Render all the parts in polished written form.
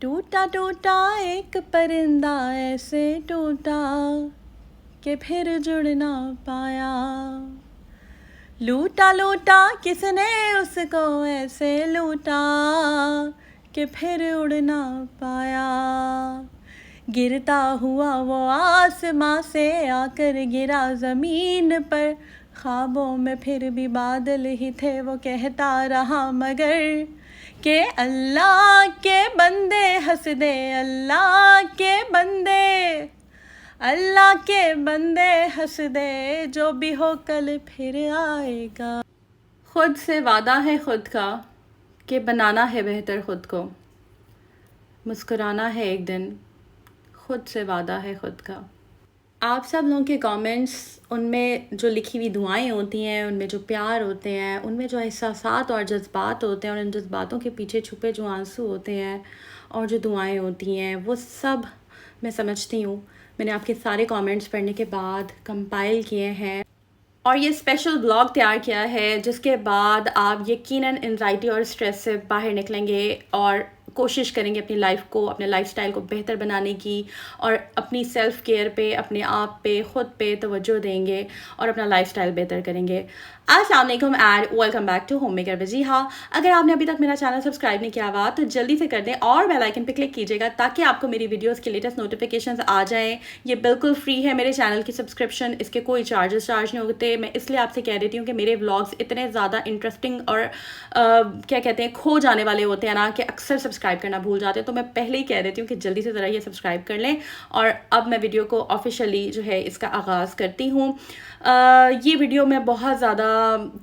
टूटा टूटा एक परिंदा ऐसे टूटा कि फिर जुड़ ना पाया। लूटा लूटा किसने उसको ऐसे लूटा कि फिर उड़ ना पाया। गिरता हुआ वो आसमां से आकर गिरा ज़मीन पर, ख्वाबों में फिर भी बादल ही थे। वो कहता रहा मगर के अल्लाह के बंदे हंस दे, अल्लाह के बंदे, अल्लाह के बंदे हंस दे, जो भी हो कल फिर आएगा। खुद से वादा है खुद का कि बनाना है बेहतर खुद को, मुस्कुराना है एक दिन, खुद से वादा है खुद का। आप सब लोगों के कमेंट्स, उनमें जो लिखी हुई दुआएं होती हैं, उनमें जो प्यार होते हैं, उनमें जो एहसासात और जज्बात होते हैं, और उन जज्बातों के पीछे छुपे जो आंसू होते हैं और जो दुआएं होती हैं, वो सब मैं समझती हूँ। मैंने आपके सारे कमेंट्स पढ़ने के बाद कंपाइल किए हैं और ये स्पेशल ब्लॉग तैयार किया है, जिसके बाद आप यकीनन एंजाइटी और स्ट्रेस से बाहर निकलेंगे और कोशिश करेंगे अपनी लाइफ को, अपने लाइफस्टाइल को बेहतर बनाने की, और अपनी सेल्फ केयर पे, अपने आप पे, ख़ुद पे तवज्जो देंगे और अपना लाइफस्टाइल बेहतर करेंगे। अस्सलाम वालेकुम and welcome back to homemaker Wajiha. अगर आपने अभी तक मेरा चैनल सब्सक्राइब नहीं किया हुआ तो जल्दी से कर दें और बेल आइकन पे क्लिक कीजिएगा ताकि आपको मेरी वीडियोस के लेटेस्ट नोटिफिकेशंस आ जाएं। ये बिल्कुल फ्री है मेरे चैनल की सब्सक्रिप्शन, इसके कोई चार्ज नहीं होते। मैं इसलिए आपसे कह देती हूँ कि मेरे व्लॉग्स इतने ज़्यादा इंटरेस्टिंग और क्या कहते हैं, खो जाने वाले होते हैं ना, कि अक्सर सब्सक्राइब करना भूल जाते हैं। तो मैं पहले ही कह देती हूँ कि जल्दी से ज़रा ये सब्सक्राइब कर लें। और अब मैं वीडियो को ऑफिशियली जो है इसका आगाज़ करती हूँ। ये वीडियो मैं बहुत ज़्यादा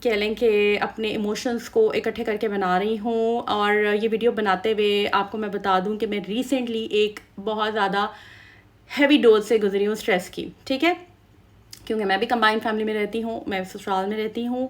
कह लें कि अपने इमोशंस को इकट्ठे करके बना रही हूँ, और ये वीडियो बनाते हुए आपको मैं बता दूँ कि मैं रिसेंटली एक बहुत ज़्यादा हैवी डोज से गुजरी हूँ स्ट्रेस की, ठीक है, क्योंकि मैं भी कंबाइंड फैमिली में रहती हूँ, मैं ससुराल में रहती हूँ।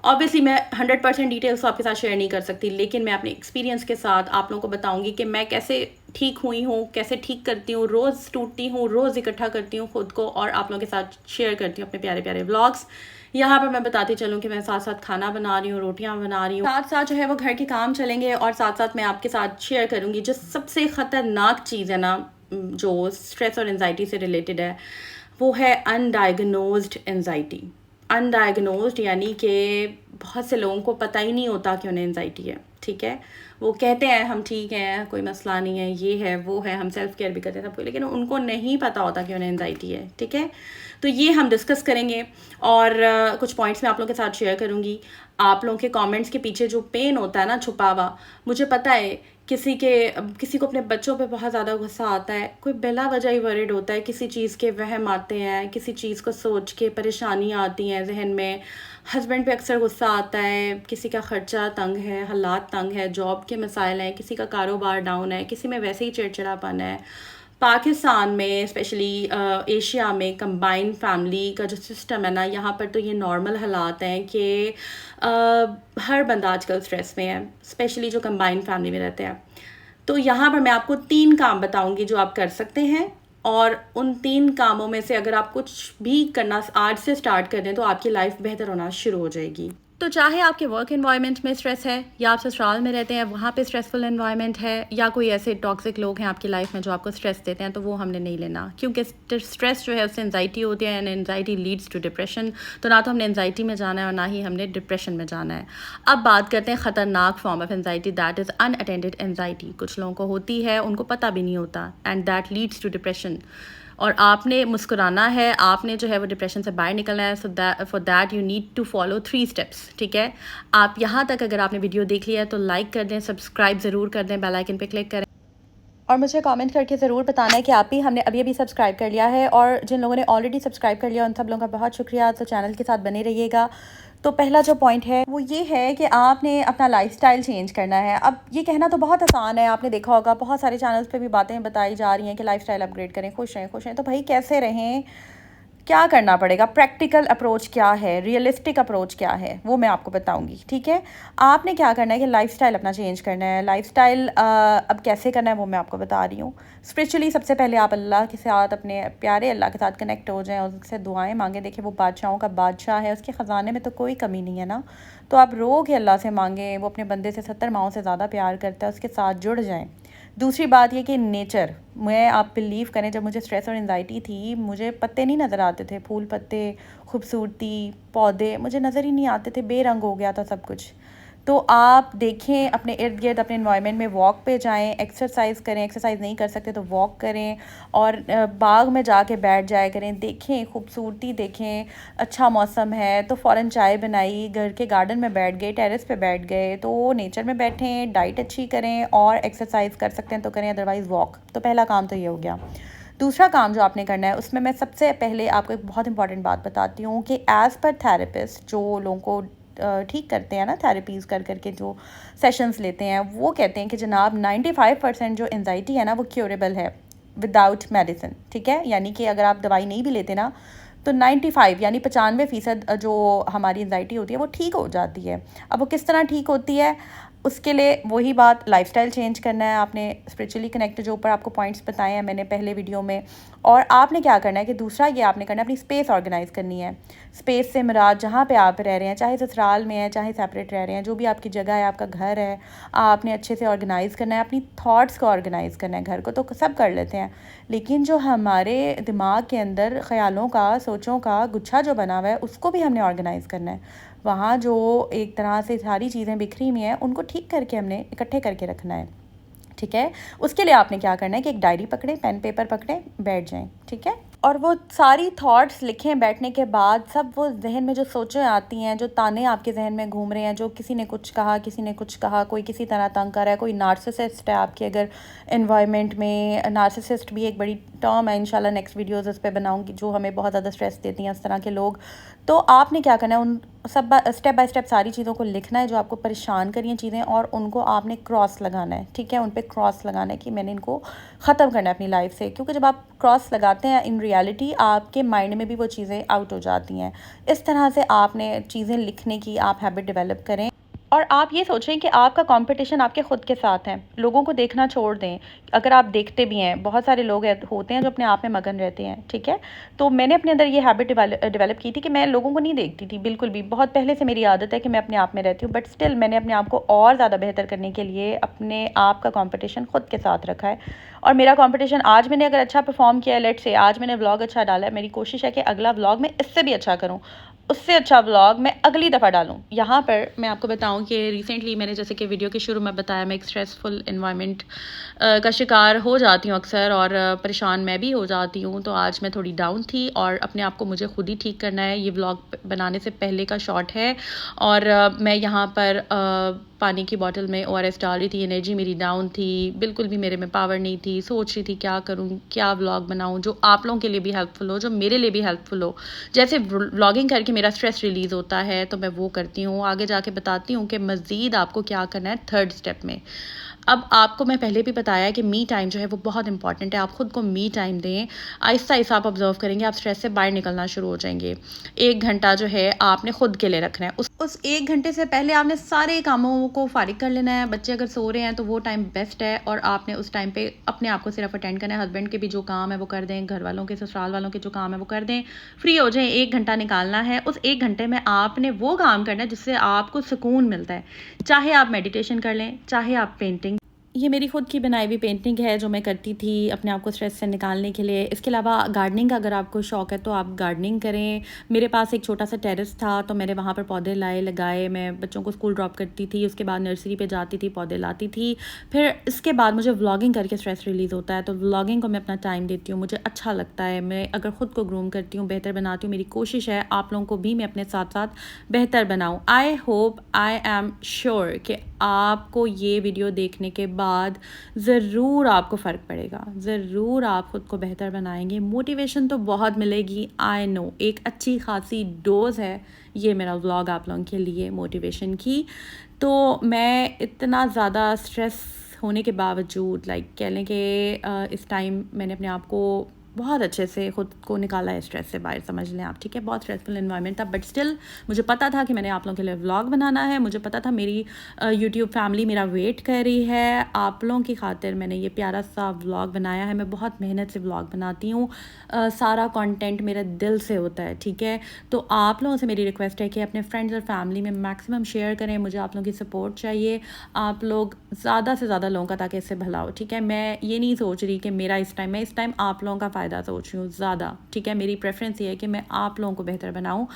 ऑब्वियसली मैं 100% डिटेल्स आपके साथ शेयर नहीं कर सकती, लेकिन मैं अपने एक्सपीरियंस के साथ आप लोगों को बताऊंगी कि मैं कैसे ठीक हुई हूँ, कैसे ठीक करती हूँ, रोज़ टूटती हूँ, रोज़ इकट्ठा करती हूँ खुद को और आप लोगों के साथ शेयर करती हूँ अपने प्यारे प्यारे व्लॉग्स। यहाँ पर मैं बताती चलूँ कि मैं साथ साथ खाना बना रही हूँ, रोटियाँ बना रही हूँ, साथ साथ जो है वो घर के काम चलेंगे, और साथ साथ मैं आपके साथ शेयर करूँगी जो सबसे ख़तरनाक चीज़ है ना, जो स्ट्रेस और एनजाइटी से रिलेटेड है, वो है अनडायग्नोज्ड एनजाइटी। अनडायग्नोज्ड यानी कि बहुत से लोगों को पता ही नहीं होता कि उन्हें एनजाइटी है, ठीक है। वो कहते हैं हम ठीक हैं, कोई मसला नहीं है, ये है वो है, हम सेल्फ केयर भी करते हैं सबको, लेकिन उनको नहीं पता होता कि उन्हें एनजाइटी है, ठीक है। तो ये हम डिस्कस करेंगे और कुछ पॉइंट्स मैं आप लोगों के साथ शेयर करूँगी। आप लोगों के कमेंट्स के पीछे जो पेन होता है ना छुपा हुआ, मुझे पता है किसी को अपने बच्चों पे बहुत ज़्यादा गुस्सा आता है, कोई बिला वजह ही वरिड होता है, किसी चीज़ के वहम आते हैं, किसी चीज़ को सोच के परेशानियाँ आती हैं जहन में, हस्बैंड पे अक्सर गुस्सा आता है, किसी का ख़र्चा तंग है, हालात तंग है, जॉब के मसाइल हैं, किसी का कारोबार डाउन है, किसी में वैसे ही चिड़चिड़ापन है। पाकिस्तान में स्पेशली एशिया में कंबाइंड फैमिली का जो सिस्टम है ना, यहाँ पर तो ये नॉर्मल हालात हैं कि हर बंदा आजकल स्ट्रेस में है, स्पेशली जो कंबाइंड फैमिली में रहते हैं। तो यहाँ पर मैं आपको 3 काम बताऊँगी जो आप कर सकते हैं, और उन 3 कामों में से अगर आप कुछ भी करना आज से स्टार्ट कर दें तो आपकी लाइफ बेहतर होना शुरू हो जाएगी। तो चाहे आपके वर्क एनवायरनमेंट में स्ट्रेस है, या आप ससुराल में रहते हैं वहाँ पे स्ट्रेसफुल एनवायरनमेंट है, या कोई ऐसे टॉक्सिक लोग हैं आपकी लाइफ में जो आपको स्ट्रेस देते हैं, तो वो हमने नहीं लेना, क्योंकि स्ट्रेस जो है उससे एनजाइटी होती है, and anxiety leads to depression. तो ना तो हमने एनजाइटी में जाना है और ना ही हमने डिप्रेशन में जाना है। अब बात करते हैं ख़तरनाक form of anxiety, that is unattended anxiety. कुछ लोगों को होती है, उनको पता भी नहीं होता, and that leads to depression. और आपने मुस्कुराना है, आपने जो है वो डिप्रेशन से बाहर निकलना है। So for that you need to follow 3 steps, ठीक है। आप यहाँ तक अगर आपने वीडियो देख लिया है तो लाइक कर दें, सब्सक्राइब ज़रूर कर दें, बेल आइकन पे क्लिक करें, और मुझे कमेंट करके ज़रूर बताना है कि आप ही हमने अभी सब्सक्राइब कर लिया है, और जिन लोगों ने ऑलरेडी सब्सक्राइब कर लिया उन सब लोगों का बहुत शुक्रिया। तो चैनल के साथ बने रहिएगा। तो पहला जो पॉइंट है वो ये है कि आपने अपना लाइफस्टाइल चेंज करना है। अब ये कहना तो बहुत आसान है, आपने देखा होगा बहुत सारे चैनल्स पे भी बातें बताई जा रही हैं कि लाइफस्टाइल अपग्रेड करें, खुश रहें। तो भाई कैसे रहें, क्या करना पड़ेगा, प्रैक्टिकल अप्रोच क्या है, रियलिस्टिक अप्रोच क्या है, वो मैं आपको बताऊंगी, ठीक है। आपने क्या करना है कि लाइफस्टाइल अपना चेंज करना है। लाइफस्टाइल अब कैसे करना है वो मैं आपको बता रही हूँ। स्पिरिचुअली सबसे पहले आप अल्लाह के साथ, अपने प्यारे अल्लाह के साथ कनेक्ट हो जाएं, उससे दुआएं मांगें। देखिए वो बादशाहों का बादशाह है, उसके ख़जाने में तो कोई कमी नहीं है ना। तो आप रो के अल्लाह से मांगें, वो अपने बंदे से 70 माओं से ज़्यादा प्यार करता है, उसके साथ जुड़ जाएँ, दूसरी बात ये कि नेचर, मैं आप बिलीव करें जब मुझे स्ट्रेस और एंजाइटी थी मुझे पत्ते नहीं नज़र आते थे, फूल पत्ते, खूबसूरती, पौधे मुझे नज़र ही नहीं आते थे, बेरंग हो गया था सब कुछ। तो आप देखें अपने इर्द गिर्द अपने इन्वायरमेंट में, वॉक पे जाएं, एक्सरसाइज करें, एक्सरसाइज नहीं कर सकते तो वॉक करें, और बाग में जाके बैठ जाया करें, देखें खूबसूरती, देखें अच्छा मौसम है तो फ़ौरन चाय बनाई, घर के गार्डन में बैठ गए, टेरेस पे बैठ गए, तो नेचर में बैठें, डाइट अच्छी करें और एक्सरसाइज कर सकते हैं तो करें, अदरवाइज़ वॉक। तो पहला काम तो ये हो गया। दूसरा काम जो आपने करना है उसमें मैं सबसे पहले आपको एक बहुत इंपॉर्टेंट बात बताती हूँ कि एज़ पर थेरेपिस्ट जो लोगों को ठीक करते हैं ना, थेरेपीज़ कर करके जो सेशंस लेते हैं, वो कहते हैं कि जनाब 95% जो एंजाइटी है ना वो क्योरेबल है विदाउट मेडिसिन, ठीक है। यानी कि अगर आप दवाई नहीं भी लेते ना तो 95 यानी 95% जो हमारी एंजाइटी होती है वो ठीक हो जाती है। अब वो किस तरह ठीक होती है, उसके लिए वही बात, लाइफस्टाइल चेंज करना है आपने, स्पिरिचुअली कनेक्ट जो ऊपर आपको पॉइंट्स बताए हैं मैंने पहले वीडियो में। और आपने क्या करना है कि दूसरा ये आपने करना है, अपनी स्पेस ऑर्गेनाइज करनी है। स्पेस से मुराद जहाँ पे आप रह रहे हैं, चाहे ससुराल में है चाहे सेपरेट रह रहे हैं, जो भी आपकी जगह है, आपका घर है, आपने अच्छे से ऑर्गेनाइज़ करना है, अपनी थॉट्स को ऑर्गेनाइज़ करना है। घर को तो सब कर लेते हैं, लेकिन जो हमारे दिमाग के अंदर ख्यालों का, सोचों का गुच्छा जो बना हुआ है उसको भी हमने ऑर्गेनाइज़ करना है। वहाँ जो एक तरह से सारी चीज़ें बिखरी हुई हैं उनको ठीक करके हमने इकट्ठे करके रखना है, ठीक है। उसके लिए आपने क्या करना है कि एक डायरी पकड़ें, पेन पेपर पकड़ें, बैठ जाएं, ठीक है। और वो सारी थॉट्स लिखें बैठने के बाद, सब वो जहन में जो सोचें आती हैं, जो ताने आपके जहन में घूम रहे हैं, जो किसी ने कुछ कहा, किसी ने कुछ कहा, कोई किसी तरह तंग कर रहा है, कोई नार्सिसिस्ट है आपके अगर एनवायरनमेंट में, नार्सिसिस्ट भी एक बड़ी टर्म है, इंशाल्लाह नेक्स्ट वीडियोज़ उस पर बनाऊँगी, जो हमें बहुत ज़्यादा स्ट्रेस देती हैं इस तरह के लोग। तो आपने क्या करना है, उन सब स्टेप बाय स्टेप सारी चीज़ों को लिखना है जो आपको परेशान करी हैं चीज़ें, और उनको आपने क्रॉस लगाना है, ठीक है। उन पे क्रॉस लगाना है कि मैंने इनको ख़त्म करना है अपनी लाइफ से, क्योंकि जब आप क्रॉस लगाते हैं इन रियलिटी आपके माइंड में भी वो चीज़ें आउट हो जाती हैं। इस तरह से आपने चीज़ें लिखने की आप हैबिट डेवलप करें। और आप ये सोचें कि आपका कंपटीशन आपके ख़ुद के साथ है, लोगों को देखना छोड़ दें। अगर आप देखते भी हैं, बहुत सारे लोग होते हैं जो अपने आप में मगन रहते हैं, ठीक है। तो मैंने अपने अंदर ये हैबिट डेवलप की थी कि मैं लोगों को नहीं देखती थी बिल्कुल भी, बहुत पहले से मेरी आदत है कि मैं अपने आप में रहती हूँ, बट स्टिल मैंने अपने आप को और ज़्यादा बेहतर करने के लिए अपने आप का कॉम्पिटिशन ख़ुद के साथ रखा है। और मेरा कॉम्पिटिशन, आज मैंने अगर अच्छा परफॉर्म किया है, लेट से आज मैंने व्लॉग अच्छा डाला है, मेरी कोशिश है कि अगला व्लॉग मैं इससे भी अच्छा करूँ, उससे अच्छा व्लॉग मैं अगली दफ़ा डालूँ। यहाँ पर मैं आपको बताऊँ कि रिसेंटली मैंने, जैसे कि वीडियो के शुरू में बताया, मैं एक स्ट्रेसफुल इन्वायरमेंट का शिकार हो जाती हूँ अक्सर, और परेशान मैं भी हो जाती हूँ। तो आज मैं थोड़ी डाउन थी और अपने आप को मुझे खुद ही ठीक करना है। ये व्लॉग बनाने से पहले का शॉट है, और मैं यहाँ पर पानी की बोतल में ORS डाल रही थी। एनर्जी मेरी डाउन थी, बिल्कुल भी मेरे में पावर नहीं थी। सोच रही थी क्या करूँ, क्या व्लॉग बनाऊँ जो आप लोगों के लिए भी हेल्पफुल हो, जो मेरे लिए भी हेल्पफुल हो। जैसे व्लॉगिंग करके मेरा स्ट्रेस रिलीज़ होता है तो मैं वो करती हूँ। आगे जाके बताती हूँ कि मज़ीद आपको क्या करना है थर्ड स्टेप में। अब आपको मैं पहले भी बताया कि मी टाइम जो है वो बहुत इंपॉर्टेंट है। आप ख़ुद को मी टाइम दें। आहिस्ता आहिस्ता आप ऑब्जर्व करेंगे, आप स्ट्रेस से बाहर निकलना शुरू हो जाएंगे। 1 घंटा जो है आपने ख़ुद के लिए रखना है। उस 1 घंटे से पहले आपने सारे कामों को फारिग कर लेना है। बच्चे अगर सो रहे हैं तो वो टाइम बेस्ट है, और आपने उस टाइम पे अपने आप को सिर्फ अटेंड करना है। हस्बैंड के भी जो काम है वो कर दें, घर वालों के, ससुराल वालों के जो काम है वो कर दें, फ्री हो जाएं। 1 घंटा निकालना है। उस 1 घंटे में आपने वो काम करना है जिससे आपको सुकून मिलता है। चाहे आप मेडिटेशन कर लें, चाहे आप पेंटिंग, ये मेरी खुद की बनाई हुई पेंटिंग है जो मैं करती थी अपने आप को स्ट्रेस से निकालने के लिए। इसके अलावा गार्डनिंग का अगर आपको शौक़ है तो आप गार्डनिंग करें। मेरे पास एक छोटा सा टेरेस था तो मैंने वहाँ पर पौधे लगाए। मैं बच्चों को स्कूल ड्रॉप करती थी, उसके बाद नर्सरी पे जाती थी, पौधे लाती थी। फिर इसके बाद मुझे व्लॉगिंग करके स्ट्रेस रिलीज़ होता है, तो व्लॉगिंग को मैं अपना टाइम देती हूँ, मुझे अच्छा लगता है। मैं अगर ख़ुद को ग्रूम करती हूँ, बेहतर बनाती हूँ। मेरी कोशिश है आप लोगों को भी मैं अपने साथ साथ बेहतर बनाऊँ। I hope, I am sure कि आपको ये वीडियो देखने के बाद ज़रूर आपको फ़र्क पड़ेगा, ज़रूर आप ख़ुद को बेहतर बनाएंगे। मोटिवेशन तो बहुत मिलेगी, आई नो, एक अच्छी खासी डोज़ है ये मेरा व्लॉग आप लोगों के लिए मोटिवेशन की। तो मैं इतना ज़्यादा स्ट्रेस होने के बावजूद, लाइक कह लें कि इस टाइम मैंने अपने आप को बहुत अच्छे से ख़ुद को निकाला है स्ट्रेस से बाहर, समझ लें आप, ठीक है। बहुत स्ट्रेसफुल एनवायरनमेंट था, बट स्टिल मुझे पता था कि मैंने आप लोगों के लिए व्लॉग बनाना है। मुझे पता था मेरी यूट्यूब फैमिली मेरा वेट कर रही है। आप लोगों की खातिर मैंने ये प्यारा सा व्लॉग बनाया है। मैं बहुत मेहनत से व्लॉग बनाती हूँ, सारा कंटेंट मेरे दिल से होता है, ठीक है। तो आप लोगों से मेरी रिक्वेस्ट है कि अपने फ्रेंड्स और फैमिली में मैक्सिमम शेयर करें। मुझे आप लोगों की सपोर्ट चाहिए, आप लोग ज़्यादा से ज़्यादा लोगों का, ताकि इससे भला हो, ठीक है। मैं ये नहीं सोच रही कि मेरा इस टाइम आप लोगों का फ़ायदा सोच रही हूँ ज़्यादा, ठीक है। मेरी प्रेफरेंस ये है कि मैं आप लोगों को बेहतर बनाऊँ,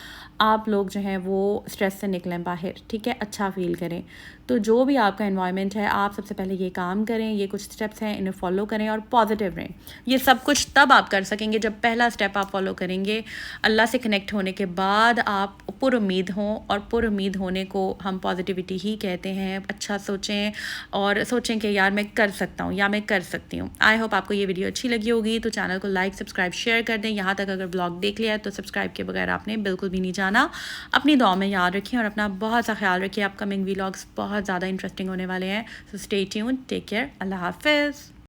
आप लोग जो हैं वो स्ट्रेस से निकलें बाहर, ठीक है, अच्छा फ़ील करें। तो जो भी आपका एनवायरनमेंट है, आप सबसे पहले ये काम करें, ये कुछ स्टेप्स हैं, इन्हें फॉलो करें और पॉजिटिव रहें। ये सब कुछ तब आप कर सकेंगे जब पहला स्टेप आप फॉलो करेंगे। अल्लाह से कनेक्ट होने के बाद आप पुरुम्मीद हों, और पुरुम्मीद होने को हम पॉजिटिविटी ही कहते हैं। अच्छा सोचें और सोचें कि यार मैं कर सकता हूँ या मैं कर सकती हूँ। आई होप आपको ये वीडियो अच्छी लगी होगी, तो चैनल को लाइक, सब्सक्राइब, शेयर कर दें। यहाँ तक अगर ब्लॉग देख लिया है तो सब्सक्राइब के बगैर आपने बिल्कुल भी नहीं जाना। अपनी दुआ में याद रखें और अपना बहुत सा ख्याल रखिए। अपकमिंग व्लॉग्स बहुत ज़्यादा इंटरेस्टिंग होने वाले हैं, so stay tuned, take care, Allah हाफिज़।